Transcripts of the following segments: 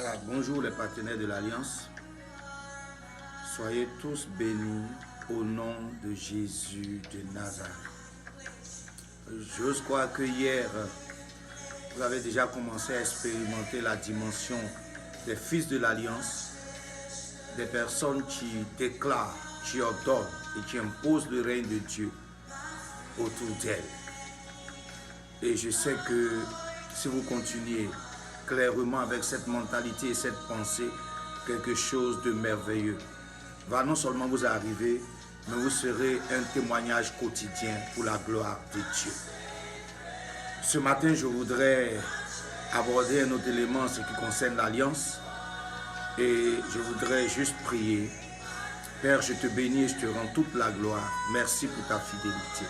Voilà, bonjour les partenaires de l'Alliance. Soyez tous bénis au nom de Jésus de Nazareth. J'ose croire que hier, vous avez déjà commencé à expérimenter la dimension des fils de l'Alliance, des personnes qui déclarent, qui ordonnent et qui imposent le règne de Dieu autour d'elles. Et je sais que si vous continuez clairement avec cette mentalité et cette pensée, quelque chose de merveilleux va non seulement vous arriver, mais vous serez un témoignage quotidien pour la gloire de Dieu. Ce matin, je voudrais aborder un autre élément, ce qui concerne l'Alliance, et je voudrais juste prier. Père, je te bénis et je te rends toute la gloire. Merci pour ta fidélité.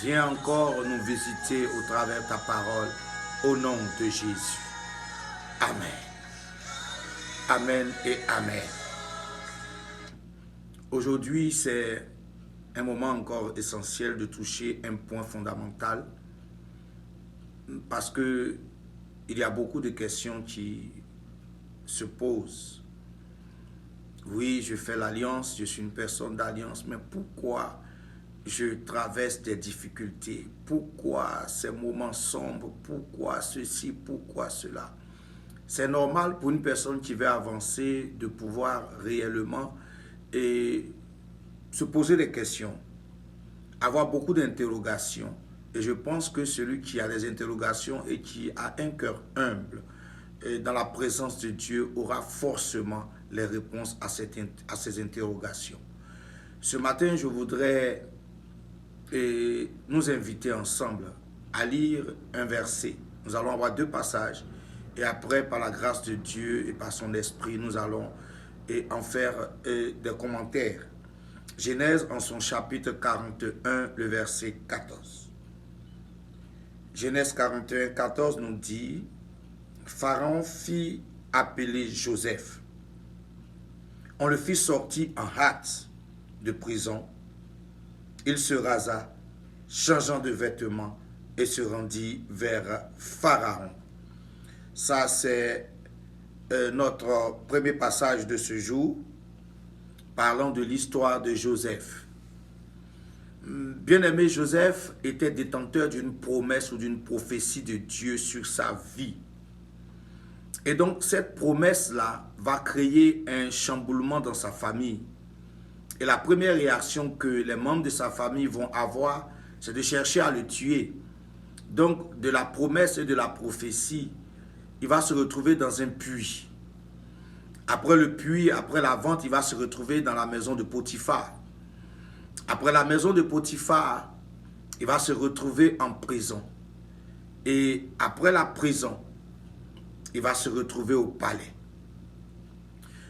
Viens encore nous visiter au travers de ta parole, au nom de Jésus. Amen. Amen et Amen. Aujourd'hui, c'est un moment encore essentiel de toucher un point fondamental parce que il y a beaucoup de questions qui se posent. Oui, je fais l'alliance, je suis une personne d'alliance, mais pourquoi je traverse des difficultés? Pourquoi ces moments sombres? Pourquoi ceci? Pourquoi cela? C'est normal pour une personne qui veut avancer de pouvoir réellement et se poser des questions, avoir beaucoup d'interrogations. Et je pense que celui qui a des interrogations et qui a un cœur humble et dans la présence de Dieu aura forcément les réponses à ces interrogations. Ce matin, je voudrais nous inviter ensemble à lire un verset. Nous allons avoir deux passages. Et après, par la grâce de Dieu et par son esprit, nous allons en faire des commentaires. Genèse en son chapitre 41, le verset 14. Genèse 41, 14 nous dit, Pharaon fit appeler Joseph. On le fit sortir en hâte de prison. Il se rasa, changeant de vêtements, et se rendit vers Pharaon. Ça, c'est notre premier passage de ce jour, parlant de l'histoire de Joseph. Bien-aimé, Joseph était détenteur d'une promesse ou d'une prophétie de Dieu sur sa vie. Et donc, cette promesse-là va créer un chamboulement dans sa famille. Et la première réaction que les membres de sa famille vont avoir, c'est de chercher à le tuer. Donc, de la promesse et de la prophétie, il va se retrouver dans un puits. Après le puits, après la vente, il va se retrouver dans la maison de Potiphar. Après la maison de Potiphar, il va se retrouver en prison. Et après la prison, il va se retrouver au palais.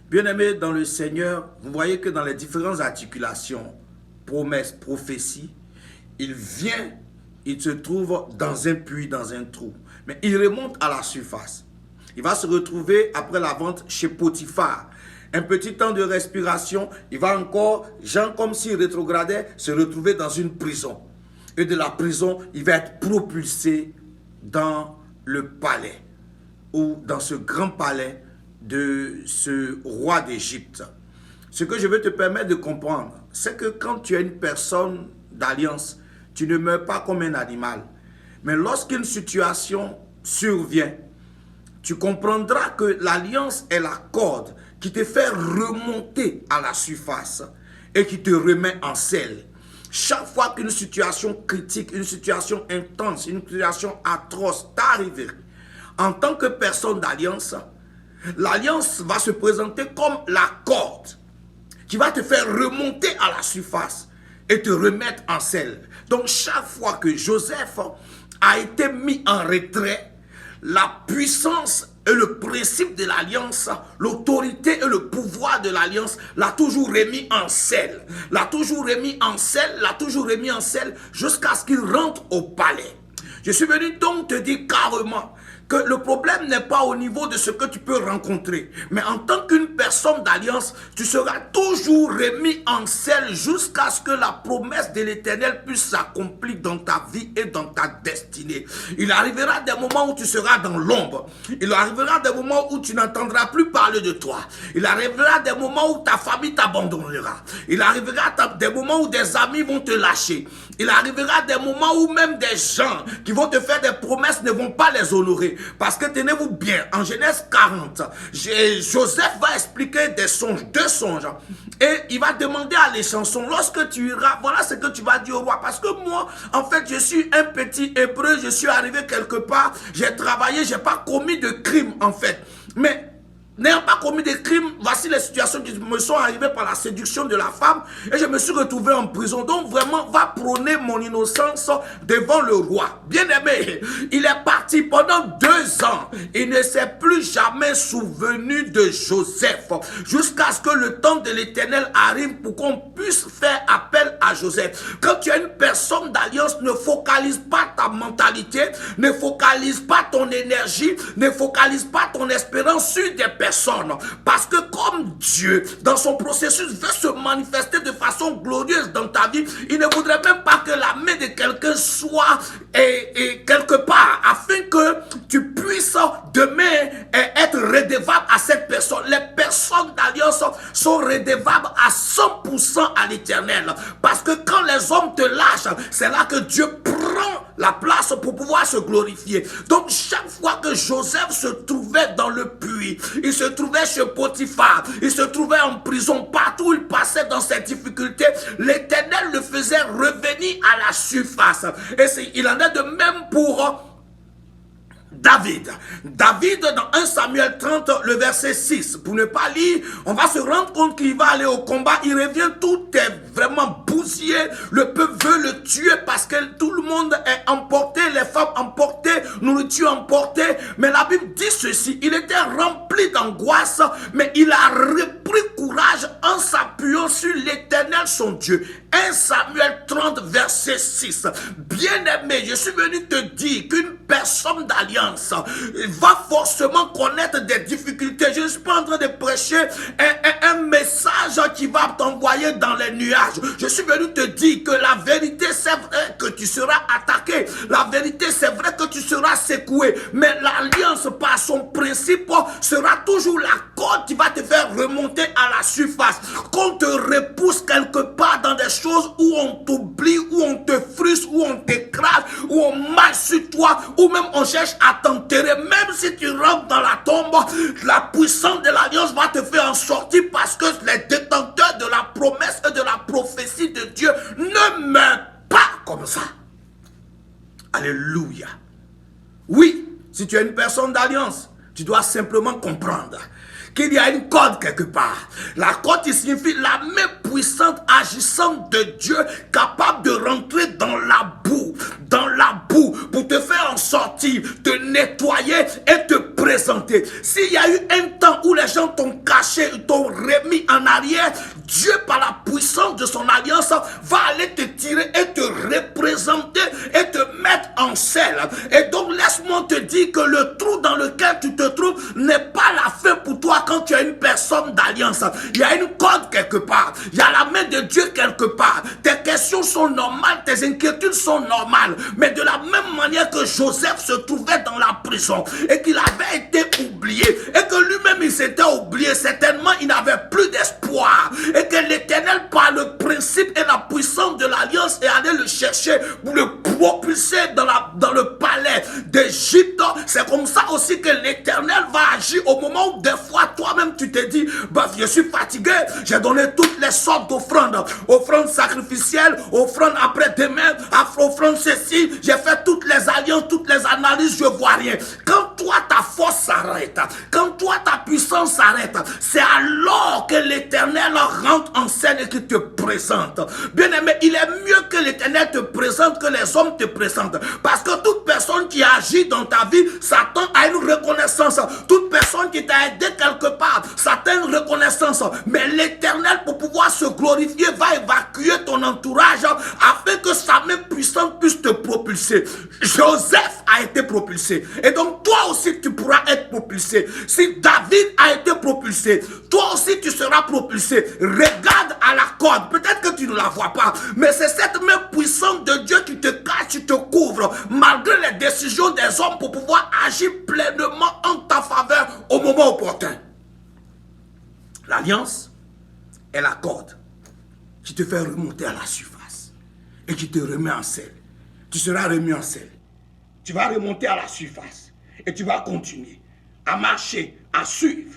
Bien-aimés dans le Seigneur, vous voyez que dans les différentes articulations, promesse, prophétie, il vient, il se trouve dans un puits, dans un trou. Mais il remonte à la surface. Il va se retrouver après la vente chez Potiphar. Un petit temps de respiration, il va encore, genre comme s'il rétrogradait, se retrouver dans une prison. Et de la prison, il va être propulsé dans le palais ou dans ce grand palais de ce roi d'Égypte. Ce que je veux te permettre de comprendre, c'est que quand tu es une personne d'alliance, tu ne meurs pas comme un animal. Mais lorsqu'une situation survient, tu comprendras que l'alliance est la corde qui te fait remonter à la surface et qui te remet en selle. Chaque fois qu'une situation critique, une situation intense, une situation atroce t'arrive, en tant que personne d'alliance, l'alliance va se présenter comme la corde qui va te faire remonter à la surface et te remettre en selle. Donc chaque fois que Joseph a été mis en retrait, la puissance et le principe de l'alliance, l'autorité et le pouvoir de l'alliance l'a toujours remis en selle. L'a toujours remis en selle, l'a toujours remis en selle jusqu'à ce qu'il rentre au palais. Je suis venu donc te dire carrément que le problème n'est pas au niveau de ce que tu peux rencontrer. Mais en tant qu'une personne d'alliance, tu seras toujours remis en selle jusqu'à ce que la promesse de l'Éternel puisse s'accomplir dans ta vie et dans ta destinée. Il arrivera des moments où tu seras dans l'ombre. Il arrivera des moments où tu n'entendras plus parler de toi. Il arrivera des moments où ta famille t'abandonnera. Il arrivera des moments où des amis vont te lâcher. Il arrivera des moments où même des gens qui vont te faire des promesses ne vont pas les honorer. Parce que tenez-vous bien, en Genèse 40, Joseph va expliquer deux songes. Et il va demander à l'échanson, lorsque tu iras, voilà ce que tu vas dire au roi. Parce que moi, en fait, je suis un petit hébreu, je suis arrivé quelque part, j'ai travaillé, je n'ai pas commis de crime en fait. Mais n'ayant pas commis de crimes, voici les situations qui me sont arrivées par la séduction de la femme et je me suis retrouvé en prison. Donc vraiment, va prôner mon innocence devant le roi. Bien aimé, il est parti pendant 2 ans. Il ne s'est plus jamais souvenu de Joseph jusqu'à ce que le temps de l'Éternel arrive pour qu'on puisse faire appel à Joseph. Quand tu es une personne d'alliance, ne focalise pas ta mentalité, ne focalise pas ton énergie, ne focalise pas ton espérance sur des personnes. Parce que comme Dieu, dans son processus, veut se manifester de façon glorieuse dans ta vie, il ne voudrait même pas que la main de quelqu'un soit quelque part, afin que tu puisses demain être redevable à cette personne. Les personnes d'alliance sont redevables à 100% à l'Éternel. Parce que quand les hommes te lâchent, c'est là que Dieu prend la place pour pouvoir se glorifier. Donc chaque fois que Joseph se trouvait dans le puits, il se trouvait chez Potiphar, il se trouvait en prison, partout où il passait dans ses difficultés, l'Éternel le faisait revenir à la surface. Et il en est de même pour David. David, dans 1 Samuel 30, le verset 6, pour ne pas lire, on va se rendre compte qu'il va aller au combat, il revient, tout est vraiment bousillé, le peuple veut le tuer parce que tout le monde est emporté, les femmes emportées, nourriture emportée, mais la Bible dit ceci, il était rempli d'angoisse, mais il a repris courage en s'appuyant sur l'Éternel son Dieu. 1 Samuel 30, verset 6. Bien-aimé, je suis venu te dire qu'une personne d'alliance va forcément connaître des difficultés. Je ne suis pas en train de prêcher un message qui va t'envoyer dans les nuages. Je suis venu te dire que la vérité, c'est vrai que tu seras attaqué. La vérité, c'est vrai que tu seras secoué. Mais l'alliance, par son principe, sera toujours la corde qui va te faire remonter à la surface. Qu'on te repousse quelque part dans des choses où on t'oublie, où on te frustre, où on t'écrase, où on marche sur toi, où même on cherche à t'enterrer. Même si tu rentres dans la tombe, la puissance de l'alliance va te faire en sortir parce que les détenteurs de la promesse et de la prophétie de Dieu ne meurent pas comme ça. Alléluia. Oui, si tu es une personne d'alliance, tu dois simplement comprendre qu'il y a une corde quelque part. La corde qui signifie la main puissante, agissante de Dieu, capable de rentrer dans la boue, pour te faire en sortir, te nettoyer et te présenter. S'il y a eu un temps où les gens t'ont caché, t'ont remis en arrière, Dieu, par la puissance de son alliance, va aller te tirer et te représenter et te mettre en selle. Et donc, laisse-moi te dire que le trou dans lequel tu te trouves n'est pas la fin pour toi quand tu es une personne d'alliance. Il y a une corde quelque part. Il y a la main de Dieu quelque part. Tes questions sont normales, tes inquiétudes sont normales. Mais de la même manière que Joseph se trouvait dans la prison et qu'il avait été oublié et que lui-même il s'était oublié, certainement il n'avait plus d'espoir. Et que l'Éternel, par le principe et la puissance de l'alliance, est allé le chercher pour le propulser dans le palais d'Égypte. C'est comme ça aussi que l'Éternel va agir au moment où des fois toi-même tu te dis, bah, je suis fatigué, j'ai donné toutes les sortes d'offrandes, offrandes sacrificielles, offrandes après-demain, offrandes ceci, j'ai fait toutes les alliances, toutes les analyses, je vois rien. Quand toi ta force s'arrête, quand toi ta puissance s'arrête, c'est alors que l'Éternel l'Éternel rentre en scène et qu'il te présente. Bien-aimé, il est mieux que l'Éternel te présente que les hommes te présentent. Parce que toute personne qui agit dans ta vie s'attend à une reconnaissance. Toute personne qui t'a aidé quelque part s'attend à une reconnaissance. Mais l'Éternel, pour pouvoir se glorifier, va évacuer ton entourage afin que sa main puissante puisse te propulser. Joseph a été propulsé. Et donc toi aussi tu pourras être propulsé. Si David a été propulsé, toi aussi tu seras propulsé. Regarde à la corde. Peut-être que tu ne la vois pas, mais c'est cette main puissante de Dieu qui te cache, qui te couvre, malgré les décisions des hommes, pour pouvoir agir pleinement en ta faveur au moment opportun. L'alliance est la corde qui te fait remonter à la surface et qui te remet en selle. Tu seras remis en selle. Tu vas remonter à la surface et tu vas continuer à marcher, à suivre,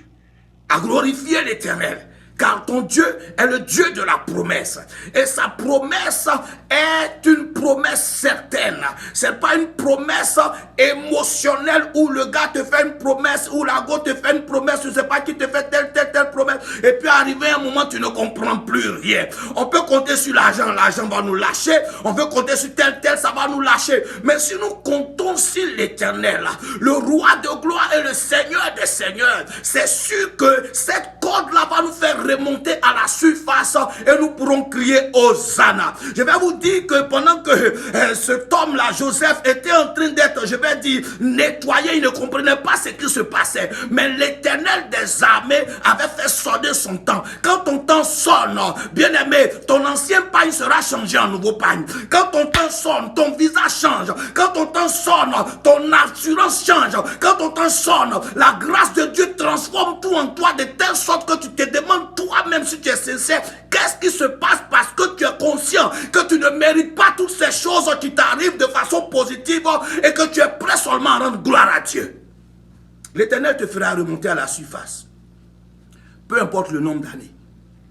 à glorifier l'Éternel. Car ton Dieu est le Dieu de la promesse. Et sa promesse est une promesse certaine. Ce n'est pas une promesse émotionnelle où le gars te fait une promesse, ou la go te fait une promesse, tu ne sais pas qui te fait telle promesse. Et puis arrivé un moment, tu ne comprends plus rien. On peut compter sur l'argent va nous lâcher. On peut compter sur tel, ça va nous lâcher. Mais si nous comptons sur l'Éternel, le roi de gloire et le Seigneur des seigneurs, c'est sûr que cette corde-là va nous faire remonter à la surface et nous pourrons crier Hosanna. Je vais vous dire que pendant que cet homme-là, Joseph, était en train d'être, je vais dire, nettoyé, il ne comprenait pas ce qui se passait. Mais l'Éternel des armées avait fait sonner son temps. Quand ton temps sonne, bien-aimé, ton ancien pagne sera changé en nouveau pagne. Quand ton temps sonne, ton visage change. Quand ton temps sonne, ton assurance change. Quand ton temps sonne, la grâce de Dieu transforme tout en toi de telle sorte que tu te demandes toi-même, si tu es sincère, qu'est-ce qui se passe, parce que tu es conscient que tu ne mérites pas toutes ces choses qui t'arrivent de façon positive et que tu es prêt seulement à rendre gloire à Dieu. L'Éternel te fera remonter à la surface. Peu importe le nombre d'années.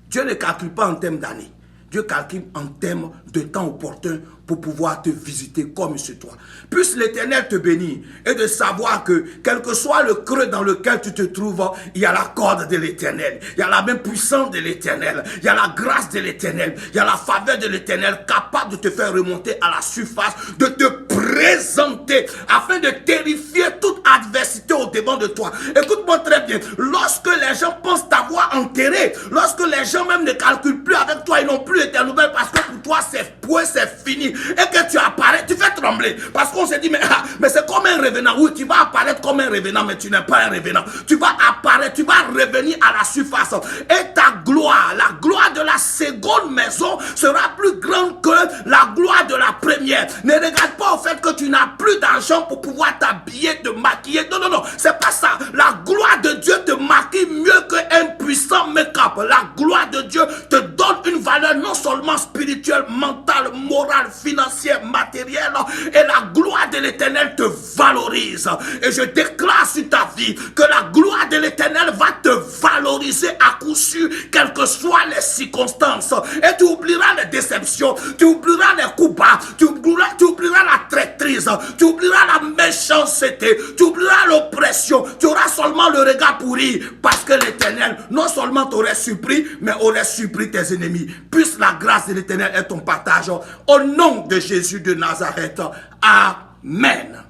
Dieu ne calcule pas en termes d'années. Dieu calcule en termes de temps opportun pour pouvoir te visiter comme sur toi. Puisse l'Éternel te bénir et de savoir que quel que soit le creux dans lequel tu te trouves, il y a la corde de l'Éternel, il y a la main puissante de l'Éternel, il y a la grâce de l'Éternel, il y a la faveur de l'Éternel capable de te faire remonter à la surface, de te présenter afin de terrifier toute adversité au devant de toi. Écoute-moi très bien, lorsque les gens pensent t'avoir enterré, lorsque les gens même ne calculent plus avec toi, ils n'ont plus de tes nouvelles parce que pour toi c'est point, c'est fini, et que tu apparais, tu fais trembler. Parce qu'on se dit, mais c'est comme un revenant. Oui, tu vas apparaître comme un revenant, mais tu n'es pas un revenant. Tu vas apparaître, tu vas revenir à la surface. Et ta gloire, la gloire de la seconde maison sera plus grande que la gloire de la première. Ne regarde pas au fait que tu n'as plus d'argent pour pouvoir t'habiller, te maquiller. Non, non, non, c'est pas ça. La gloire de Dieu te maquille mieux qu'un puissant make-up. La gloire de Dieu te donne une valeur non seulement spirituelle, mentale, morale, financière, matérielle, et la gloire de l'Éternel te valorise. Et je déclare sur ta vie que la gloire de l'Éternel va te valoriser à coup sûr, quelles que soient les circonstances. Et tu oublieras les déceptions, tu oublieras les coups bas, tu oublieras la traîtrise, tu oublieras la méchanceté, tu oublieras l'oppression, tu auras seulement le regard pourri, parce que l'Éternel non seulement t'aurait surpris, mais aurait surpris tes ennemis. Puisse la grâce de l'Éternel être ton partage. Au nom de Jésus de Nazareth. Amen.